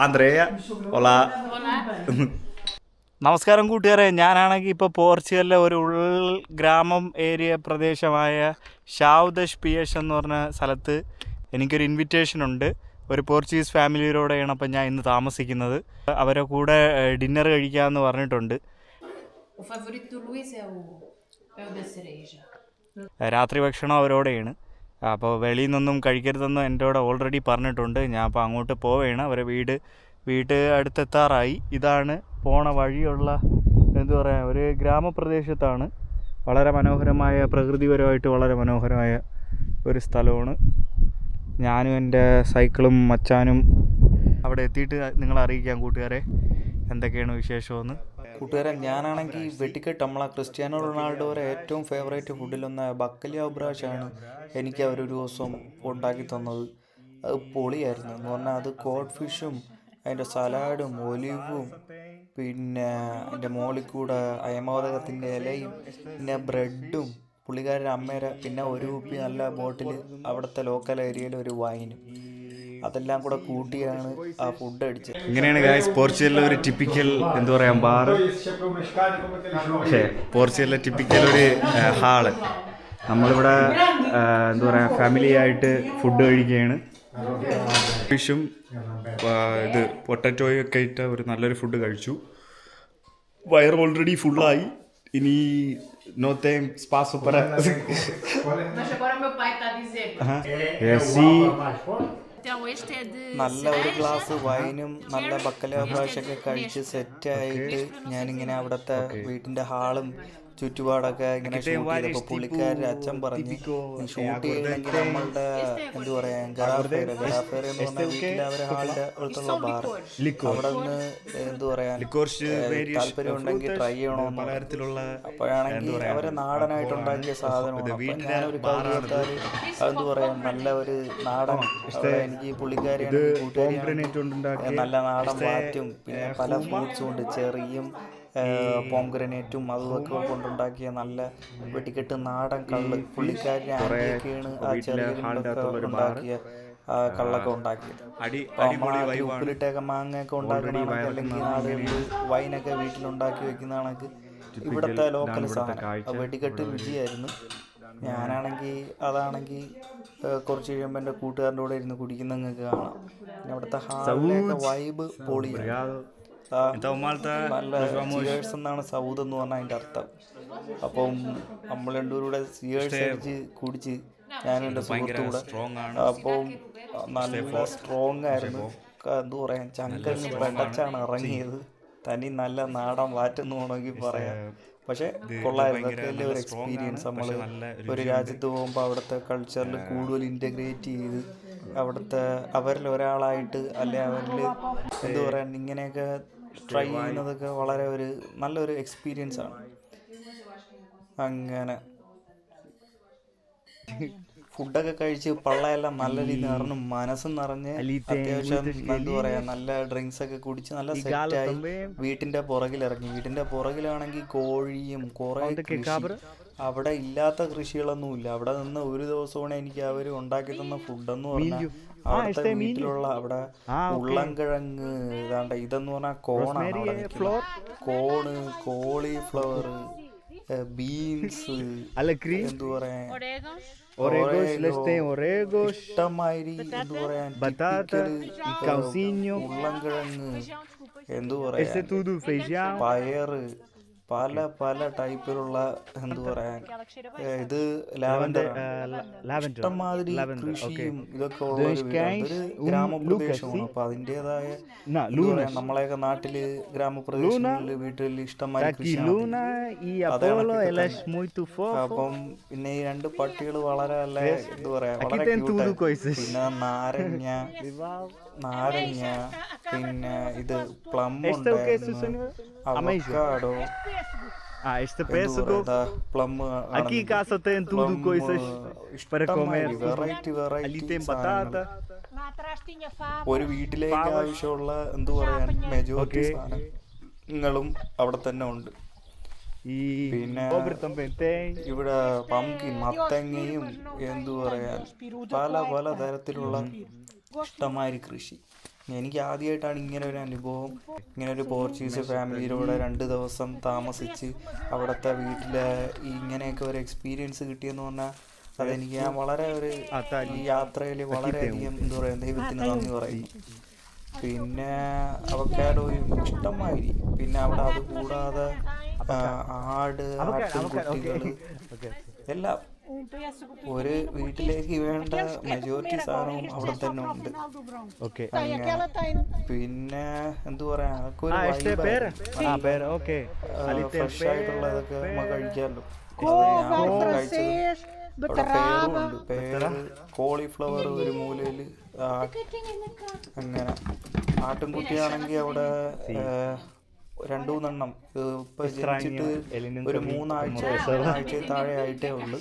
ആന്ത്രേയ ഒല. നമസ്കാരം കൂട്ടുകാരെ, ഞാനാണെങ്കിൽ ഇപ്പോൾ പോർച്ചുഗലിലെ ഒരു ഗ്രാമം ഏരിയ പ്രദേശമായ ഷാവ് പിയഷ് എന്ന് പറഞ്ഞ സ്ഥലത്ത് എനിക്കൊരു ഇൻവിറ്റേഷൻ ഉണ്ട്. ഒരു പോർച്ചുഗീസ് ഫാമിലിയോടെയാണ് അപ്പം ഞാൻ ഇന്ന് താമസിക്കുന്നത്. അവരെ കൂടെ ഡിന്നർ കഴിക്കാമെന്ന് പറഞ്ഞിട്ടുണ്ട്. രാത്രി ഭക്ഷണം അവരോടെയാണ്. അപ്പോൾ വെളിയിൽ നിന്നൊന്നും കഴിക്കരുതെന്ന് എൻ്റെ കൂടെ ഓൾറെഡി പറഞ്ഞിട്ടുണ്ട്. ഞാൻ അപ്പോൾ അങ്ങോട്ട് പോവുകയാണ്. അവരെ വീട് അടുത്തെത്താറായി. ഇതാണ് പോണ വഴിയുള്ള ഒരു ഗ്രാമപ്രദേശത്താണ്. വളരെ മനോഹരമായ, പ്രകൃതിപരമായിട്ട് വളരെ മനോഹരമായ ഒരു സ്ഥലമാണ്. ഞാനും എൻ്റെ സൈക്കിളും മച്ചാനും അവിടെ എത്തിയിട്ട് നിങ്ങളെ അറിയിക്കാം കൂട്ടുകാരെ എന്തൊക്കെയാണ് വിശേഷമെന്ന്. കൂട്ടുകാരെ, ഞാനാണെങ്കിൽ വെട്ടിക്കെട്ട് നമ്മളെ ക്രിസ്ത്യാനോ റൊണാൾഡോയുടെ ഏറ്റവും ഫേവറേറ്റ് ഫുഡിലൊന്ന് ബക്കലിയ ബ്രാഷാണ് എനിക്ക് അവരൊരു ദിവസം ഉണ്ടാക്കി തന്നത്. അത് പൊളിയായിരുന്നു എന്ന് പറഞ്ഞാൽ അത് കോഡ് ഫിഷും അതിൻ്റെ സലാഡും ഒലിവും പിന്നെ അതിൻ്റെ മുകളിൽ കൂടെ അയമോദകത്തിൻ്റെ ഇലയും പിന്നെ ബ്രെഡും പുള്ളിക്കാരുടെ അമ്മേരെ പിന്നെ ഒരു കുപ്പി നല്ല ബോട്ടിൽ അവിടുത്തെ ലോക്കൽ ഏരിയയിൽ ഒരു വൈനും അതെല്ലാം കൂടെ കൂട്ടിയാണ് ആ ഫുഡ് അടിച്ചത്. ഇങ്ങനെയാണ് ഗായ്സ് പോർച്ചുഗലിലെ ഒരു ടിപ്പിക്കൽ ബാർ. പക്ഷേ പോർച്ചുഗലിലെ ടിപ്പിക്കൽ ഒരു ഹാള്. നമ്മളിവിടെ ഫാമിലി ആയിട്ട് ഫുഡ് കഴിക്കുകയാണ്. ഫിഷും പൊട്ടറ്റോയും ഒക്കെ ഇട്ട ഒരു നല്ലൊരു ഫുഡ് കഴിച്ചു. വയർ ഓൾറെഡി ഫുള്ളായി. ഇനി no tem espaço para നല്ല ഒരു ഗ്ലാസ് വൈനും നല്ല ബക്കല ബ്രാഷൊക്കെ കഴിച്ച് സെറ്റായിട്ട് ഞാനിങ്ങനെ അവിടുത്തെ വീട്ടിൻ്റെ ഹാളും ചുറ്റുപാടൊക്കെ ഇങ്ങനെ ഷൂട്ട് ചെയ്തപ്പോൾ പുള്ളിക്കാരുടെ അച്ഛൻ പറഞ്ഞ് ഷൂട്ട് ചെയ്യണമെങ്കിൽ നമ്മളുടെ ഗറാഫേർ എന്ന് പറഞ്ഞാൽ വീട്ടിൽ അവരെ ഹാളിൻ്റെ അടുത്തുള്ള ബാർ അവിടെ നിന്ന് താല്പര്യം ഉണ്ടെങ്കിൽ ട്രൈ ചെയ്യണമെന്നുള്ള. അപ്പോഴാണെങ്കിൽ അവരെ നാടനായിട്ട് ഉണ്ടാക്കിയ സാധനമാണ്. ഞാനൊരു കാര്യം നല്ല ഒരു നാടൻ എനിക്ക് പുള്ളിക്കാരിയാണ് കൂട്ടുകാരി നല്ല നാടൻ വാറ്റും പിന്നെ പല ഫ്രൂട്ട്സും ഉണ്ട്, ചെറിയും പോംഗ്രനേറ്റും അതുമൊക്കെ കൊണ്ടുണ്ടാക്കിയ നല്ല വെട്ടിക്കെട്ട് നാടൻ കള്ള്. പുള്ളിക്കാരി ആൻറ്റിയൊക്കെയാണ് ആ ചെറിയ ഉണ്ടാക്കിയ കള്ളൊക്കെ ഉണ്ടാക്കിയത്. ഉപ്പിലിട്ടൊക്കെ മാങ്ങയൊക്കെ ഉണ്ടാക്കണമെങ്കിൽ അല്ലെങ്കിൽ നാടുകളിൽ വൈനൊക്കെ വീട്ടിലുണ്ടാക്കി വെക്കുന്നതാണെങ്കിൽ ഇവിടുത്തെ ലോക്കൽ സാധനം വെടിക്കെട്ട് രുചിയായിരുന്നു. ഞാനാണെങ്കിൽ അതാണെങ്കിൽ കുറച്ച് കഴിയുമ്പോൾ എൻ്റെ കൂട്ടുകാരൻ്റെ കൂടെ ഇരുന്ന് കുടിക്കുന്ന നിങ്ങൾക്ക് കാണാം. പിന്നെ അവിടുത്തെ ഹാളിലൊക്കെ വൈബ് പൊളിയാണ്. നല്ല സിയേഴ്സ് എന്നാണ് സൗദ് എന്ന് പറഞ്ഞാൽ അതിൻ്റെ അർത്ഥം. അപ്പം നമ്മൾ രണ്ടുപേരുടെ സിയേഴ്സ് അടിച്ച് കുടിച്ച് ഞാനും എൻ്റെ സുഹൃത്തുകൂടെ. അപ്പം നല്ല സ്ട്രോങ് ആയിരുന്നു. ചങ്കങ്ങ് പെടച്ചാണ് ഇറങ്ങിയത്. തനി നല്ല നാടൻ വാറ്റെന്ന് വേണമെങ്കിൽ പറയാം. പക്ഷെ കൊള്ളായിരുന്നു. അതൊക്കെ വലിയ ഒരു എക്സ്പീരിയൻസ്. നമ്മൾ ഒരു രാജ്യത്ത് പോകുമ്പോൾ അവിടുത്തെ കൾച്ചറിൽ കൂടുതൽ ഇൻറ്റഗ്രേറ്റ് ചെയ്ത് അവിടുത്തെ അവരിൽ ഒരാളായിട്ട് അല്ലെ അവരിൽ ഇങ്ങനെയൊക്കെ ട്രൈ ചെയ്യുന്നതൊക്കെ വളരെ നല്ലൊരു എക്സ്പീരിയൻസ് ആണ്. അങ്ങനെ ഫുഡൊക്കെ കഴിച്ച് പള്ളയെല്ലാം നല്ല രീതിയിൽ നിറഞ്ഞു, മനസ്സും നിറഞ്ഞ് അത്യാവശ്യം നല്ല ഡ്രിങ്ക്സ് ഒക്കെ കുടിച്ച് നല്ല സെറ്റായി വീട്ടിൻ്റെ പുറകിലിറങ്ങി. വീട്ടിൻ്റെ പുറകിലാണെങ്കിൽ കോഴിയും കുറേ കൃഷി. അവിടെ ഇല്ലാത്ത കൃഷികളൊന്നുമില്ല. അവിടെ നിന്ന് ഒരു ദിവസമാണ് എനിക്ക് അവർ ഉണ്ടാക്കി തന്ന ഫുഡെന്ന് പറഞ്ഞാൽ അവിടുത്തെ വീട്ടിലുള്ള അവിടെ ഉള്ളംകിഴങ്ങ് ഇതെന്ന് പറഞ്ഞാൽ കോണാണ് അവിടെ നിൽക്കുന്നത്. കോണ്, കോളിഫ്ലവർ, ബീൻസ്, ഇഷ്ടമാതിരി ഉള്ളംകിഴങ്ങ്, പയറ്, പല പല ടൈപ്പിലുള്ള ഇത് ലാവൻഡർ ഇഷ്ടംമാതിരി കൃഷിയും ഇതൊക്കെ ഉള്ള ഒരു ഗ്രാമപ്രദേശമാണ്. അപ്പൊ അതിൻ്റെതായ നമ്മളെയൊക്കെ നാട്ടില് ഗ്രാമപ്രദേശങ്ങളിൽ വീട്ടിൽ ഇഷ്ടംമാതിരി കൃഷിയാണ്. അപ്പം പിന്നെ ഈ രണ്ട് പട്ടികൾ വളരെ വളരെ പിന്നെ നാരങ്ങ പിന്നെ ഇത് പ്ലം ഉണ്ടായിരുന്നു, അവക്കാഡോ, പ്ലം, വെറൈറ്റി ഒരു വീട്ടിലേക്ക് ആവശ്യമുള്ള മെജോറിറ്റി സാധനങ്ങളും അവിടെ തന്നെ ഉണ്ട്. പിന്നെ ഇവിടെ പംകിൻ, മത്തങ്ങയും പല പല തരത്തിലുള്ള ഇഷ്ടമാതിരി കൃഷി. എനിക്ക് ആദ്യമായിട്ടാണ് ഇങ്ങനെ ഒരു അനുഭവം, ഇങ്ങനെ ഒരു പോർച്ചുഗീസ് ഫാമിലിയിലൂടെ 2 ദിവസം താമസിച്ച് അവിടുത്തെ വീട്ടിലെ ഇങ്ങനെയൊക്കെ ഒരു എക്സ്പീരിയൻസ് കിട്ടിയെന്ന് പറഞ്ഞാൽ അതെനിക്ക് ഞാൻ വളരെ ഈ യാത്രയിൽ വളരെയധികം എന്താ പറയുക ദൈവത്തിന് നന്ദി പറയുന്നു. പിന്നെ അവക്കാഡോയും ഇഷ്ടമായി. പിന്നെ അവിടെ അത് കൂടാതെ ആട്, ആട്ടിൻകുട്ടികൾ എല്ലാം ഒരു വീട്ടിലേക്ക് വേണ്ട മെജോറിറ്റി സാധനവും അവിടെ തന്നെ ഉണ്ട്. പിന്നെ എന്തു പറയാ, അതൊക്കെ ഒരു ഫ്രഷ് ആയിട്ടുള്ളതൊക്കെ നമുക്ക് കഴിക്കാമല്ലോ. അവിടെ പേറുണ്ട്, പേര് കോളിഫ്ലവർ ഒരു മൂലയില്. അങ്ങനെ ആട്ടിൻകുട്ടിയാണെങ്കിൽ അവിടെ 2-3 ഇപ്പൊ ജനിച്ചിട്ട് ഒരു 3 ആഴ്ച താഴെ ആയിട്ടേ ഉള്ളു.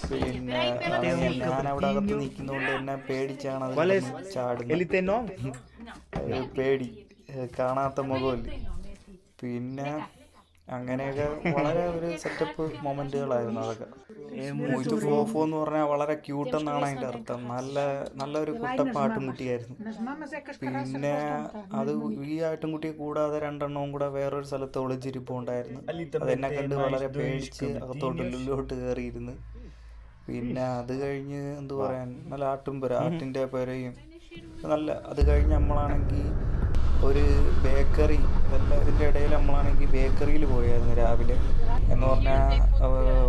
പിന്നെ ഞാനവിടെ അകത്ത് നിൽക്കുന്നതുകൊണ്ട് എന്നെ പേടിച്ചാണ് അത് ചാടുന്നത്. പേടി, കാണാത്ത മുഖമല്ലേ. പിന്നെ അങ്ങനെയൊക്കെ വളരെ ഒരു സെറ്റപ്പ് മൊമെന്റുകളായിരുന്നു അതൊക്കെ. മൊയ്തു ഫോഫോ എന്ന് പറഞ്ഞാൽ വളരെ ക്യൂട്ട് എന്നാണ് അതിൻ്റെ അർത്ഥം. നല്ലൊരു കുട്ടപ്പാട്ടുംകുട്ടിയായിരുന്നു. പിന്നെ അത് ഈ ആട്ടിൻകുട്ടിയെ കൂടാതെ 2 എണ്ണവും കൂടെ വേറൊരു സ്ഥലത്ത് ഒളിച്ചിരിപ്പുണ്ടായിരുന്നു. അതെന്നെ കണ്ട് വളരെ പേടിച്ച് അകത്തോട്ട് കയറിയിരുന്നു. പിന്നെ അത് കഴിഞ്ഞ് എന്തു പറയാൻ, നല്ല ആട്ടിൻ്റെ പുരയും അത് കഴിഞ്ഞ് നമ്മളാണെങ്കിൽ ഒരു ബേക്കറി, ഇതിൻ്റെ ഇടയിൽ നമ്മളാണെങ്കിൽ ബേക്കറിയിൽ പോയായിരുന്നു രാവിലെ. എന്ന് പറഞ്ഞാൽ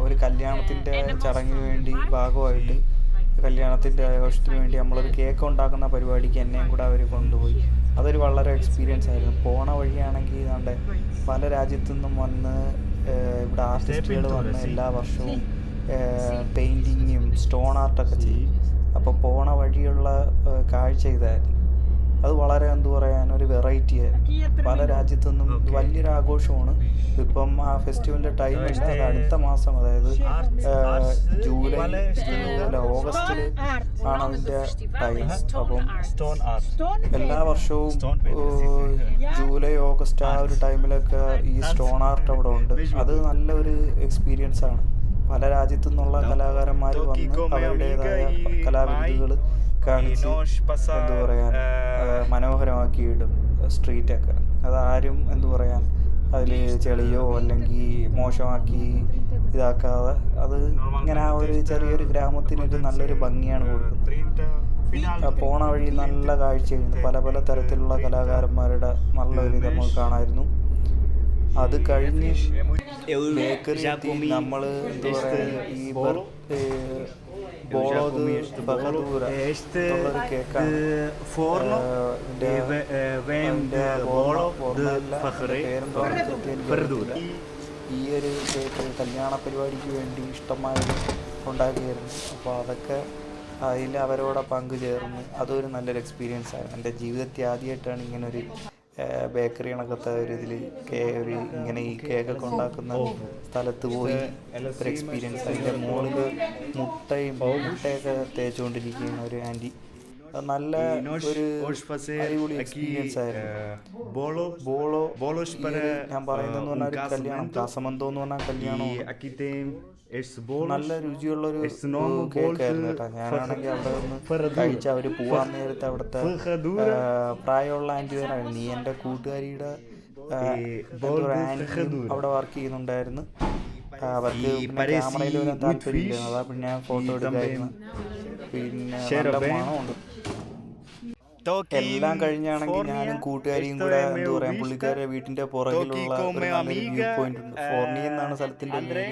ഒരു കല്യാണത്തിൻ്റെ ചടങ്ങിന് വേണ്ടി ഭാഗമായിട്ട്, കല്യാണത്തിൻ്റെ ആഘോഷത്തിന് വേണ്ടി നമ്മളൊരു കേക്ക് ഉണ്ടാക്കുന്ന പരിപാടിക്ക് എന്നെയും കൂടെ അവർ കൊണ്ടുപോയി. അതൊരു വളരെ എക്സ്പീരിയൻസ് ആയിരുന്നു. പോണ വഴിയാണെങ്കിൽ ഇതാണ്ട് പല രാജ്യത്തു നിന്നും വന്ന് ഇവിടെ ആർട്ടിസ്റ്റുകൾ വന്ന് എല്ലാ വർഷവും പെയിൻറ്റിങ്ങും സ്റ്റോൺ ആർട്ടൊക്കെ ചെയ്യും. അപ്പോൾ പോണ വഴിയുള്ള കാഴ്ച ഇതായിരുന്നു. അത് വളരെ എന്തു പറയാൻ ഒരു വെറൈറ്റി ആയിരുന്നു. പല രാജ്യത്തു നിന്നും വലിയൊരു ആഘോഷമാണ്. ഇപ്പം ആ ഫെസ്റ്റിവലിൻ്റെ ടൈം ഉണ്ട്, അത് അടുത്ത മാസം, അതായത് ഓഗസ്റ്റിൽ ആണ് അതിൻ്റെ ടൈം. അപ്പം എല്ലാ വർഷവും ജൂലൈ, ഓഗസ്റ്റ് ആ ഒരു ടൈമിലൊക്കെ ഈ സ്റ്റോൺ ആർട്ട് അവിടെ ഉണ്ട്. അത് നല്ലൊരു എക്സ്പീരിയൻസ് ആണ്. പല രാജ്യത്തു നിന്നുള്ള കലാകാരന്മാർ വന്ന് അവരുടേതായ കലാവിരുതുകൾ കാണിച്ച് എന്തു പറയാൻ മനോഹരമാക്കിയിടും സ്ട്രീറ്റൊക്കെ. അതാരും എന്തു പറയാൻ അതിൽ ചെളിയോ അല്ലെങ്കിൽ മോശമാക്കി ഇതാക്കാതെ അത് ഇങ്ങനെ ആ ഒരു ചെറിയൊരു ഗ്രാമത്തിനൊരു നല്ലൊരു ഭംഗിയാണ് കൊടുക്കുന്നത്. പോണ വഴി നല്ല കാഴ്ചയായിരുന്നു. പല തരത്തിലുള്ള കലാകാരന്മാരുടെ നല്ലൊരു ഇത് നമുക്ക് കാണാമായിരുന്നു. അത് കഴിഞ്ഞ് ബേക്കറി നമ്മൾ എന്താ പറയുക, ഈ ഈ ഒരു കേക്ക് കല്യാണ പരിപാടിക്ക് വേണ്ടി ഇഷ്ടമായി ഉണ്ടാക്കിയായിരുന്നു. അപ്പോൾ അതൊക്കെ അതിൽ അവരോടെ പങ്കുചേർന്ന് അതൊരു നല്ലൊരു എക്സ്പീരിയൻസ് ആയിരുന്നു. എൻ്റെ ജീവിതത്തിൽ ആദ്യമായിട്ടാണ് ഇങ്ങനൊരു ബേക്കറി കണക്കത്തെ ഒരു ഇതിൽ ഇങ്ങനെ ഈ കേക്കൊക്കെ ഉണ്ടാക്കുന്ന സ്ഥലത്ത് പോയി ഒരു എക്സ്പീരിയൻസ്. അതിൻ്റെ മുകളിൽ മുട്ടയൊക്കെ തേച്ചുകൊണ്ടിരിക്കുന്ന ഒരു ആൻറ്റി. നല്ല ഒരു അടിപൊളി എക്സ്പീരിയൻസ് ആയിരുന്നു. ഞാൻ പറയുന്നതെന്ന് പറഞ്ഞാൽ ഒരു കല്യാണം, കാസമന്തോ എന്ന് പറഞ്ഞാൽ കല്യാണം, നല്ല രുചിയുള്ളൊരു കേക്കായിരുന്നു കേട്ടോ. ഞാനാണെങ്കിൽ അവിടെ നിന്ന് കഴിച്ച് അവർ പോവാൻ നേരത്തെ അവിടുത്തെ പ്രായമുള്ള ആൻറ്റി പേരായിരുന്നു. നീ എൻ്റെ കൂട്ടുകാരിയുടെ ആൻറ്റി അവിടെ വർക്ക് ചെയ്യുന്നുണ്ടായിരുന്നു. അവർക്ക് ക്യാമറയിൽ വരാൻ താല്പര്യമില്ലായിരുന്നു. അതാ പിന്നെ ഞാൻ ഫോട്ടോ എടുക്കായിരുന്നു. പിന്നെ നല്ല മണമുണ്ട്. എല്ലാം കഴിഞ്ഞാണെങ്കിൽ ഞാനും കൂട്ടുകാരിയും കൂടെ എന്താ പറയാ, പുള്ളിക്കാരുടെ വീട്ടിന്റെ പുറകിലുള്ള ഒരു നല്ലൊരു വ്യൂ പോയിന്റ് ഉണ്ട്. ഫോർണി എന്നാണ് സ്ഥലത്തിന്റെ പേര്.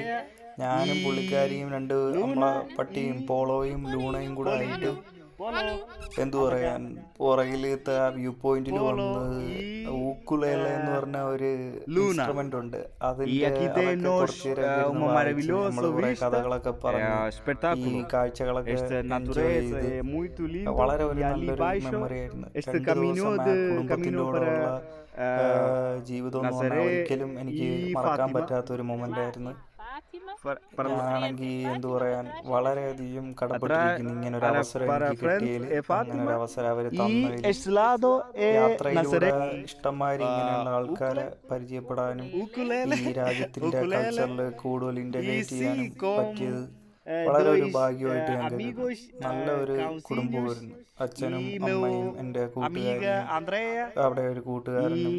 ഞാനും പുള്ളിക്കാരിയും 2 നമ്മളെ പട്ടിയും പോളോയും ലൂണയും കൂടെ ആയിട്ട് എന്തു പറയാൻ പുറകിലത്തെ ആ വ്യൂ പോയിന്റിൽ വന്ന് ഊക്കുലേല എന്ന് പറഞ്ഞ ഒരു ഇൻസ്ട്രുമെന്റ് ഉണ്ട്. അതിന്റെ കുറച്ച് കുറെ കഥകളൊക്കെ പറഞ്ഞ് ഈ കാഴ്ചകളൊക്കെ എൻജോയ് ചെയ്ത് വളരെ ഒരു നല്ലൊരു മെമ്മറി ആയിരുന്നു. 2 ദിവസം കുടുംബത്തിൻ്റെ കൂടെയുള്ള ജീവിതം എന്ന് പറഞ്ഞാൽ ഒരിക്കലും എനിക്ക് മറക്കാൻ പറ്റാത്ത ഒരു മൊമെന്റ് ആയിരുന്നു. ഞാനാണെങ്കിൽ എന്തു പറയാൻ വളരെയധികം കടപ്പെട്ടിരിക്കുന്നു ഇങ്ങനെ ഒരു അവസരം എനിക്ക് കിട്ടിയതിൽ. അങ്ങനെ ഒരു അവസരം അവർ തന്നതിൽ യാത്രയിലൂടെ ഇഷ്ടംമാതിരി ഇങ്ങനെയുള്ള ആൾക്കാരെ പരിചയപ്പെടാനും ഈ രാജ്യത്തിന്റെ കൾച്ചറിൽ കൂടുതൽ ഇന്റഗ്രേറ്റ് ചെയ്യാനും പറ്റിയത് വളരെ ഒരു ഭാഗ്യമായിട്ട് ഞാൻ കരുതുന്നു. നല്ല ഒരു കുടുംബമായിരുന്നു. അച്ഛനും അമ്മയും എൻ്റെ കൂട്ടുകാരും അവിടെ ഒരു കൂട്ടുകാരനും